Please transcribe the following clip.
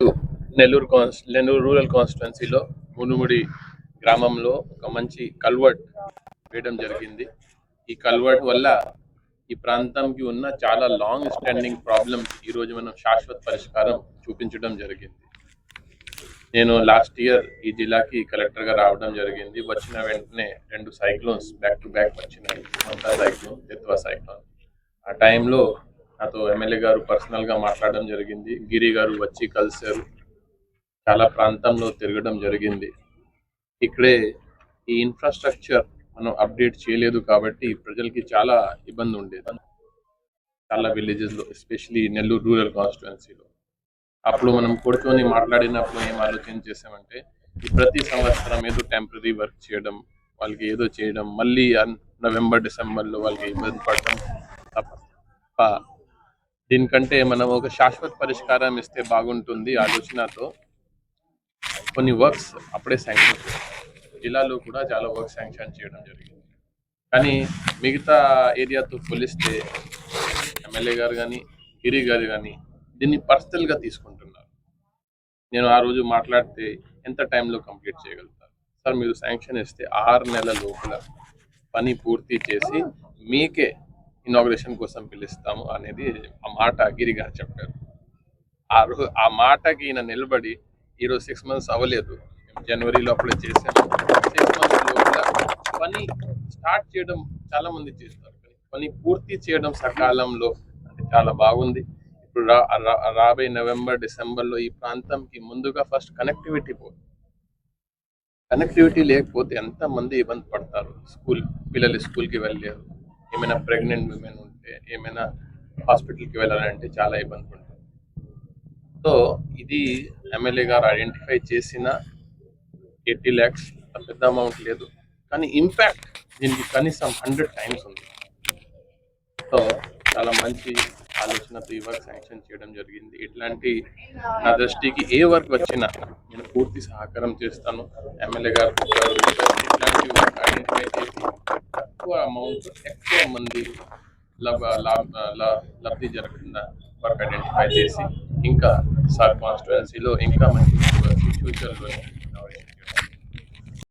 Nellore rural కాన్స్టిట్యున్సీలో మునుముడి గ్రామంలో ఒక మంచి కల్వర్ట్ వేయడం జరిగింది. ఈ కల్వర్ట్ వల్ల ఈ ప్రాంతంకి ఉన్న చాలా లాంగ్ స్టాండింగ్ ప్రాబ్లమ్స్ ఈరోజు మనం శాశ్వత పరిష్కారం చూపించడం జరిగింది. నేను లాస్ట్ ఇయర్ ఈ జిల్లాకి కలెక్టర్గా రావడం జరిగింది. వచ్చిన వెంటనే 2 సైక్లోన్స్ బ్యాక్ టు బ్యాక్ వచ్చినాయి. మంతా సైక్లోన్, దిత్వా సైక్లోన్. ఆ టైంలో నాతో ఎమ్మెల్యే గారు పర్సనల్గా మాట్లాడడం జరిగింది. గిరి గారు వచ్చి కలిశారు. చాలా ప్రాంతంలో తిరగడం జరిగింది. ఇక్కడే ఈ ఇన్ఫ్రాస్ట్రక్చర్ మనం అప్డేట్ చేయలేదు కాబట్టి ప్రజలకి చాలా ఇబ్బంది ఉండేది. చాలా విలేజెస్లో, ఎస్పెషలీ నెల్లూరు రూరల్ కాన్స్టిట్యున్సీలో. అప్పుడు మనం కూర్చొని మాట్లాడినప్పుడు ఏం ఆలోచన చేసామంటే, ఈ ప్రతి సంవత్సరం ఏదో టెంపరీ వర్క్ చేయడం, వాళ్ళకి ఏదో చేయడం, మళ్ళీ నవంబర్ డిసెంబర్లో వాళ్ళకి ఇబ్బంది పడడం తప్ప దీనికంటే మనం ఒక శాశ్వత పరిష్కారం ఇస్తే బాగుంటుంది ఆలోచనతో కొన్ని వర్క్స్ అప్పుడే శాంక్షన్ చేయాలి. జిల్లాలో కూడా చాలా వర్క్ శాంక్షన్ చేయడం జరిగింది. కానీ మిగతా ఏరియాతో పోలిస్తే ఎమ్మెల్యే గారు కానీ, గిరి గారు కానీ దీన్ని పర్సనల్గా తీసుకుంటున్నారు. నేను ఆ రోజు మాట్లాడితే ఎంత టైంలో కంప్లీట్ చేయగలుగుతారు సార్? మీరు శాంక్షన్ ఇస్తే 6 నెలల లోపల పని పూర్తి చేసి మీకే ఇనాగ్రేషన్ కోసం పిలుస్తాము అనేది ఆ మాట గిరి గారు చెప్పారు. ఆ మాటకి ఈయన నిలబడి ఈరోజు 6 మంత్స్ అవ్వలేదు, జనవరిలో అప్పుడే చేశాను. 6 మంత్స్ లోపల పని స్టార్ట్ చేయడం చాలా మంది చేస్తారు, కానీ పని పూర్తి చేయడం సకాలంలో అంటే చాలా బాగుంది. ఇప్పుడు రాబోయే నవంబర్ డిసెంబర్లో ఈ ప్రాంతంకి ముందుగా ఫస్ట్ కనెక్టివిటీ పోతుంది. కనెక్టివిటీ లేకపోతే ఎంతమంది ఇబ్బంది పడతారు. పిల్లలు స్కూల్కి వెళ్ళలేరు, ఏమైనా ప్రెగ్నెంట్ విమెన్ ఉంటే, ఏమైనా హాస్పిటల్కి వెళ్ళాలంటే చాలా ఇబ్బంది ఉంటుంది. సో ఇది ఎమ్మెల్యే గారు ఐడెంటిఫై చేసిన 80 lakhs పెద్ద అమౌంట్ లేదు, కానీ ఇంపాక్ట్ దీనికి కనీసం 100 times ఉంది. సో చాలా మంచి ఆలోచనతో ఈ వర్క్ శాంక్షన్ చేయడం జరిగింది. ఇట్లాంటి నా దృష్టికి ఏ వర్క్ వచ్చినా నేను పూర్తి సహకారం చేస్తాను. ఎమ్మెల్యే గారు ఇట్లాంటి వర్క్ ఐడెంటిఫై చేసి తక్కువ అమౌంట్ ఎక్కువ మంది లబ్ధి జరగకుండా వర్క్ ఐడెంటిఫై చేసి ఇంకా సార్ కాన్స్టిట్యున్సీలో ఇంకా మంచి ఫ్యూచర్లో